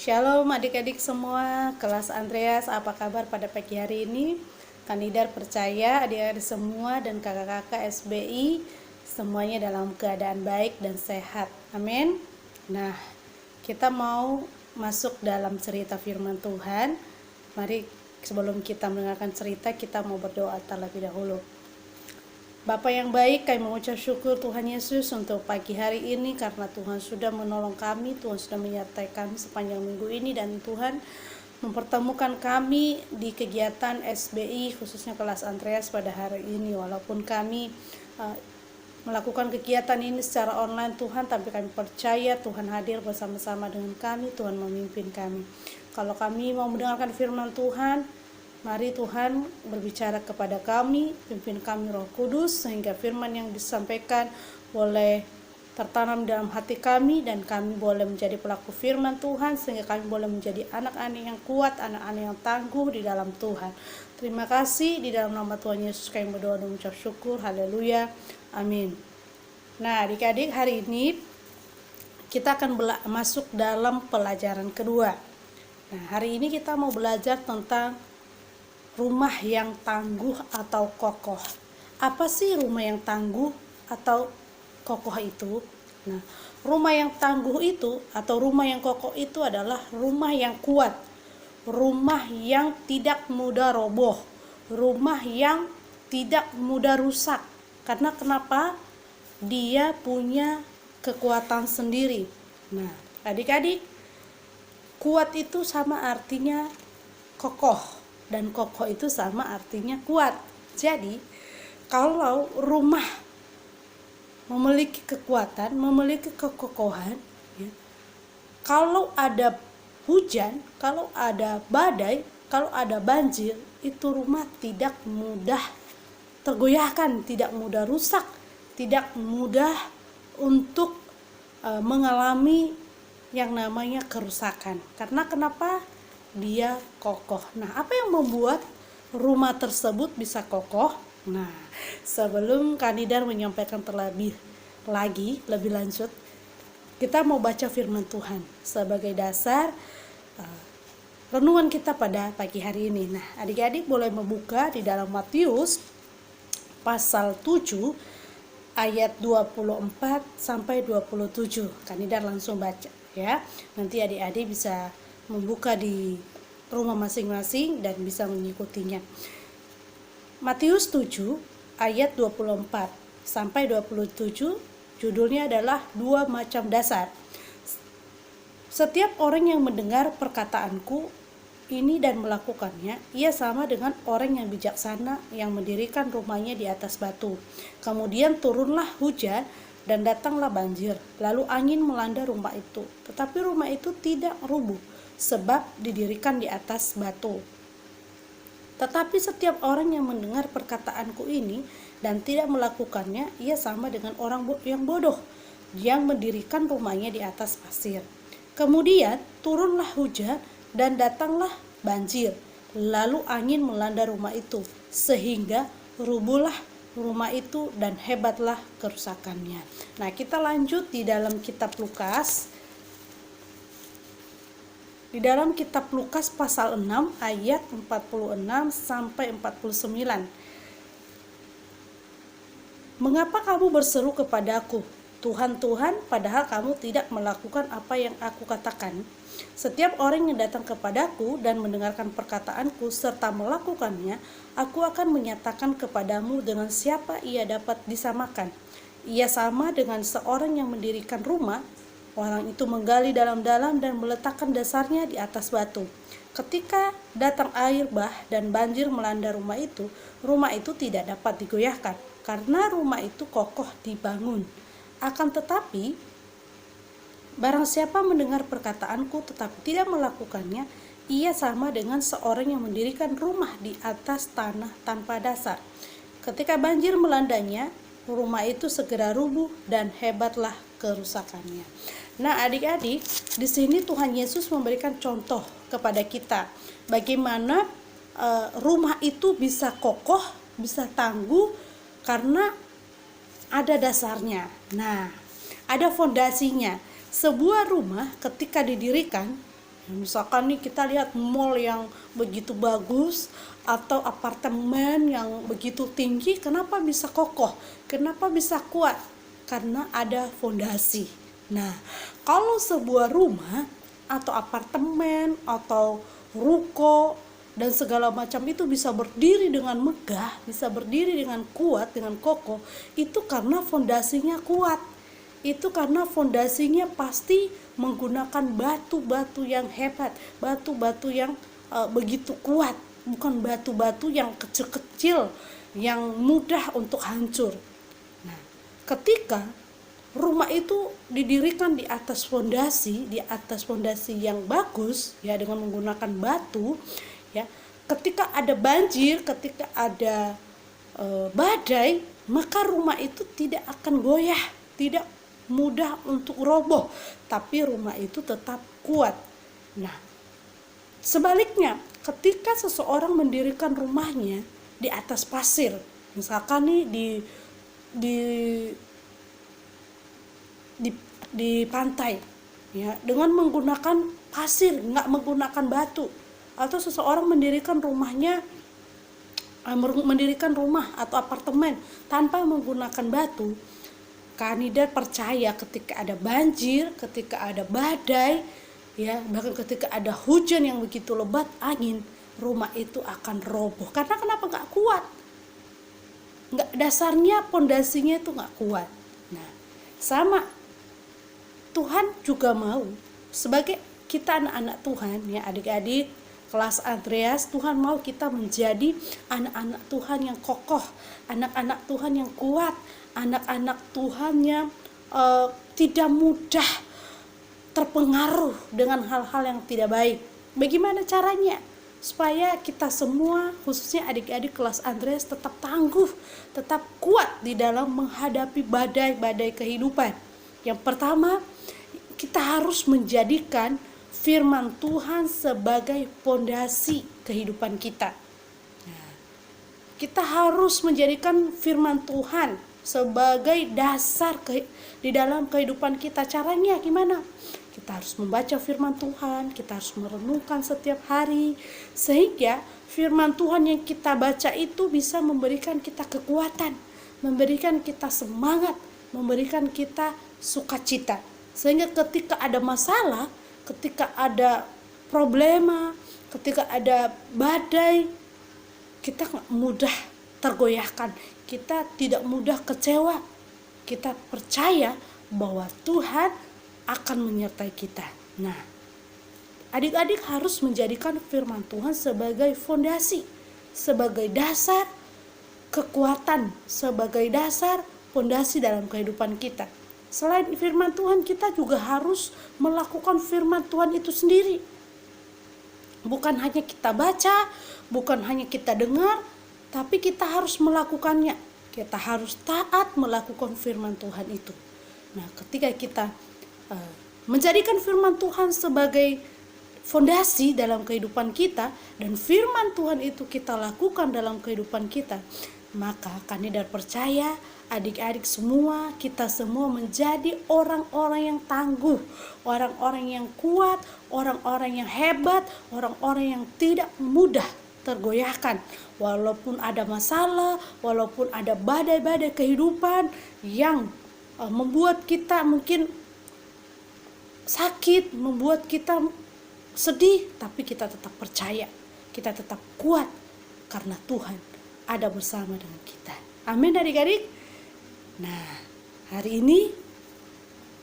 Shalom adik-adik semua, kelas Andreas, apa kabar pada pagi hari ini? Kanidar percaya adik-adik semua dan kakak-kakak SBI semuanya dalam keadaan baik dan sehat. Amin. Nah, kita mau masuk dalam cerita firman Tuhan. Mari sebelum kita mendengarkan cerita, kita mau berdoa terlebih dahulu. Bapa yang baik, kami mengucap syukur Tuhan Yesus untuk pagi hari ini karena Tuhan sudah menolong kami, Tuhan sudah menyertai kami sepanjang minggu ini, dan Tuhan mempertemukan kami di kegiatan SBI khususnya kelas Andreas pada hari ini. Walaupun kami melakukan kegiatan ini secara online Tuhan, tapi kami percaya Tuhan hadir bersama-sama dengan kami, Tuhan memimpin kami. Kalau kami mau mendengarkan firman Tuhan, mari Tuhan berbicara kepada kami, pimpin kami Roh Kudus, sehingga firman yang disampaikan boleh tertanam dalam hati kami, dan kami boleh menjadi pelaku firman Tuhan, sehingga kami boleh menjadi anak-anak yang kuat, anak-anak yang tangguh di dalam Tuhan. Terima kasih, di dalam nama Tuhan Yesus kami berdoa dan mengucap syukur. Haleluya, amin. Nah adik-adik, hari ini kita akan masuk dalam pelajaran kedua. Nah hari ini kita mau belajar tentang rumah yang tangguh atau kokoh. Apa sih rumah yang tangguh atau kokoh itu? Nah, rumah yang tangguh itu atau rumah yang kokoh itu adalah rumah yang kuat, rumah yang tidak mudah roboh, rumah yang tidak mudah rusak. Karena kenapa? Dia punya kekuatan sendiri. Nah, adik-adik, kuat itu sama artinya kokoh, dan kokoh itu sama artinya kuat. Jadi kalau rumah memiliki kekuatan, memiliki kekokohan, ya, kalau ada hujan, kalau ada badai, kalau ada banjir, itu rumah tidak mudah tergoyahkan, tidak mudah rusak, tidak mudah untuk mengalami yang namanya kerusakan. Karena kenapa? Dia kokoh. Nah, apa yang membuat rumah tersebut bisa kokoh? Nah, sebelum Kanidar menyampaikan lebih lanjut, kita mau baca firman Tuhan sebagai dasar renungan kita pada pagi hari ini. Nah, adik-adik boleh membuka di dalam Matius pasal 7 ayat 24 sampai 27. Kanidar langsung baca ya. Nanti adik-adik bisa membuka di rumah masing-masing dan bisa mengikutinya. Matius 7 ayat 24 sampai 27, judulnya adalah dua macam dasar. Setiap orang yang mendengar perkataanku ini dan melakukannya, ia sama dengan orang yang bijaksana yang mendirikan rumahnya di atas batu. Kemudian turunlah hujan dan datanglah banjir, lalu angin melanda rumah itu. Tetapi rumah itu tidak rubuh, sebab didirikan di atas batu. Tetapi setiap orang yang mendengar perkataanku ini dan tidak melakukannya, ia sama dengan orang yang bodoh yang mendirikan rumahnya di atas pasir. Kemudian turunlah hujan dan datanglah banjir, lalu angin melanda rumah itu, sehingga rubuhlah rumah itu dan hebatlah kerusakannya. Nah, kita lanjut di dalam kitab Lukas. Di dalam kitab Lukas pasal 6 ayat 46 sampai 49. Mengapa kamu berseru kepadaku, Tuhan, Tuhan, padahal kamu tidak melakukan apa yang aku katakan? Setiap orang yang datang kepadaku dan mendengarkan perkataanku serta melakukannya, aku akan menyatakan kepadamu dengan siapa ia dapat disamakan. Ia sama dengan seorang yang mendirikan rumah. Orang itu menggali dalam-dalam dan meletakkan dasarnya di atas batu. Ketika datang air bah dan banjir melanda rumah itu tidak dapat digoyahkan, karena rumah itu kokoh dibangun. Akan tetapi, barang siapa mendengar perkataanku tetapi tidak melakukannya, ia sama dengan seorang yang mendirikan rumah di atas tanah tanpa dasar. Ketika banjir melandanya, rumah itu segera rubuh dan hebatlah kerusakannya. Nah, adik-adik, di sini Tuhan Yesus memberikan contoh kepada kita bagaimana rumah itu bisa kokoh, bisa tangguh karena ada dasarnya. Nah, ada fondasinya. Sebuah rumah ketika didirikan Misalkan nih kita lihat mall yang begitu bagus atau apartemen yang begitu tinggi, kenapa bisa kokoh? Kenapa bisa kuat? Karena ada fondasi. Nah, kalau sebuah rumah atau apartemen atau ruko dan segala macam itu bisa berdiri dengan megah, bisa berdiri dengan kuat, dengan kokoh, itu karena fondasinya kuat. Itu karena fondasinya pasti menggunakan batu-batu yang hebat, batu-batu yang begitu kuat, bukan batu-batu yang kecil-kecil yang mudah untuk hancur. Nah, ketika rumah itu didirikan di atas fondasi yang bagus ya, dengan menggunakan batu ya, ketika ada banjir, ketika ada badai, maka rumah itu tidak akan goyah, tidak mudah untuk roboh, tapi rumah itu tetap kuat. Nah, sebaliknya, ketika seseorang mendirikan rumahnya di atas pasir, misalkan nih di pantai ya, dengan menggunakan pasir, nggak menggunakan batu, atau seseorang mendirikan rumah atau apartemen tanpa menggunakan batu, Kanida percaya ketika ada banjir, ketika ada badai, ya, bahkan ketika ada hujan yang begitu lebat, angin, rumah itu akan roboh. Karena kenapa? Nggak kuat. Nggak, dasarnya, pondasinya itu nggak kuat. Nah, sama Tuhan juga mau, sebagai kita anak-anak Tuhan, ya adik-adik kelas Andreas, Tuhan mau kita menjadi anak-anak Tuhan yang kokoh, anak-anak Tuhan yang kuat, anak-anak Tuhan yang tidak mudah terpengaruh dengan hal-hal yang tidak baik. Bagaimana caranya? Supaya kita semua, khususnya adik-adik kelas Andreas, tetap tangguh, tetap kuat di dalam menghadapi badai-badai kehidupan. Yang pertama, kita harus menjadikan firman Tuhan sebagai pondasi kehidupan kita. Kita harus menjadikan firman Tuhan sebagai dasar di dalam kehidupan kita. Caranya gimana? Kita harus membaca firman Tuhan, kita harus merenungkan setiap hari, sehingga firman Tuhan yang kita baca itu bisa memberikan kita kekuatan, memberikan kita semangat, memberikan kita sukacita. Sehingga ketika ada masalah, ketika ada problema, ketika ada badai, kita gak mudah tergoyahkan, kita tidak mudah kecewa. Kita percaya bahwa Tuhan akan menyertai kita. Nah, adik-adik harus menjadikan firman Tuhan sebagai fondasi, sebagai dasar kekuatan, sebagai dasar fondasi dalam kehidupan kita. Selain firman Tuhan, kita juga harus melakukan firman Tuhan itu sendiri. Bukan hanya kita baca, bukan hanya kita dengar, tapi kita harus melakukannya. Kita harus taat melakukan firman Tuhan itu. Nah, ketika kita menjadikan firman Tuhan sebagai fondasi dalam kehidupan kita, dan firman Tuhan itu kita lakukan dalam kehidupan kita, maka Kanida percaya adik-adik semua, kita semua menjadi orang-orang yang tangguh, orang-orang yang kuat, orang-orang yang hebat, orang-orang yang tidak mudah tergoyahkan. Walaupun ada masalah, walaupun ada badai-badai kehidupan yang membuat kita mungkin sakit, membuat kita sedih, tapi kita tetap percaya, kita tetap kuat, karena Tuhan ada bersama dengan kita. Amin adik-adik. Nah, hari ini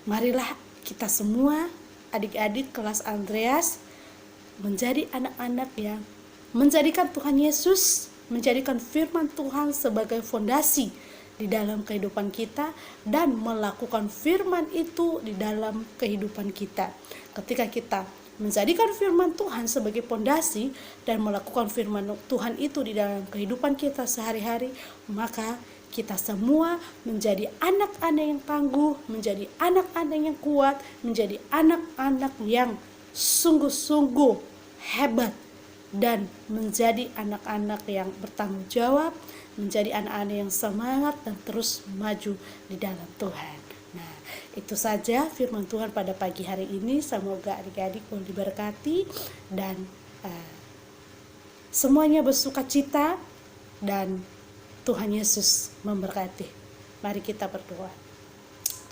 marilah kita semua adik-adik kelas Andreas menjadi anak-anak yang menjadikan Tuhan Yesus, menjadikan firman Tuhan sebagai fondasi di dalam kehidupan kita, dan melakukan firman itu di dalam kehidupan kita. Ketika kita menjadikan firman Tuhan sebagai fondasi dan melakukan firman Tuhan itu di dalam kehidupan kita sehari-hari, maka kita semua menjadi anak-anak yang tangguh, menjadi anak-anak yang kuat, menjadi anak-anak yang sungguh-sungguh hebat, dan menjadi anak-anak yang bertanggung jawab, menjadi anak-anak yang semangat dan terus maju di dalam Tuhan. Nah, Itu saja firman Tuhan pada pagi hari ini. Semoga adik-adik boleh diberkati dan semuanya bersuka cita dan Tuhan Yesus memberkati. Mari kita berdoa.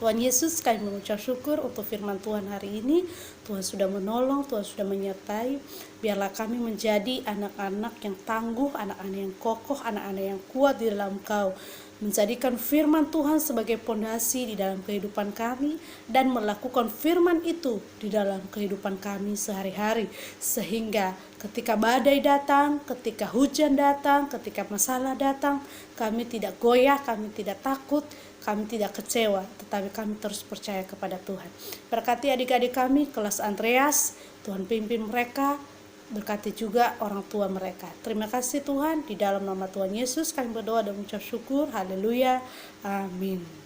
Tuhan Yesus, kami mengucap syukur untuk firman Tuhan hari ini. Tuhan sudah menolong, Tuhan sudah menyertai. Biarlah kami menjadi anak-anak yang tangguh, anak-anak yang kokoh, anak-anak yang kuat di dalam Kau. Menjadikan firman Tuhan sebagai pondasi di dalam kehidupan kami dan melakukan firman itu di dalam kehidupan kami sehari-hari. Sehingga ketika badai datang, ketika hujan datang, ketika masalah datang, kami tidak goyah, kami tidak takut, kami tidak kecewa, tetapi kami terus percaya kepada Tuhan. Berkati adik-adik kami, kelas Andreas, Tuhan pimpin mereka, berkati juga orang tua mereka. Terima kasih Tuhan, di dalam nama Tuhan Yesus kami berdoa dan mengucap syukur. Haleluya, amin.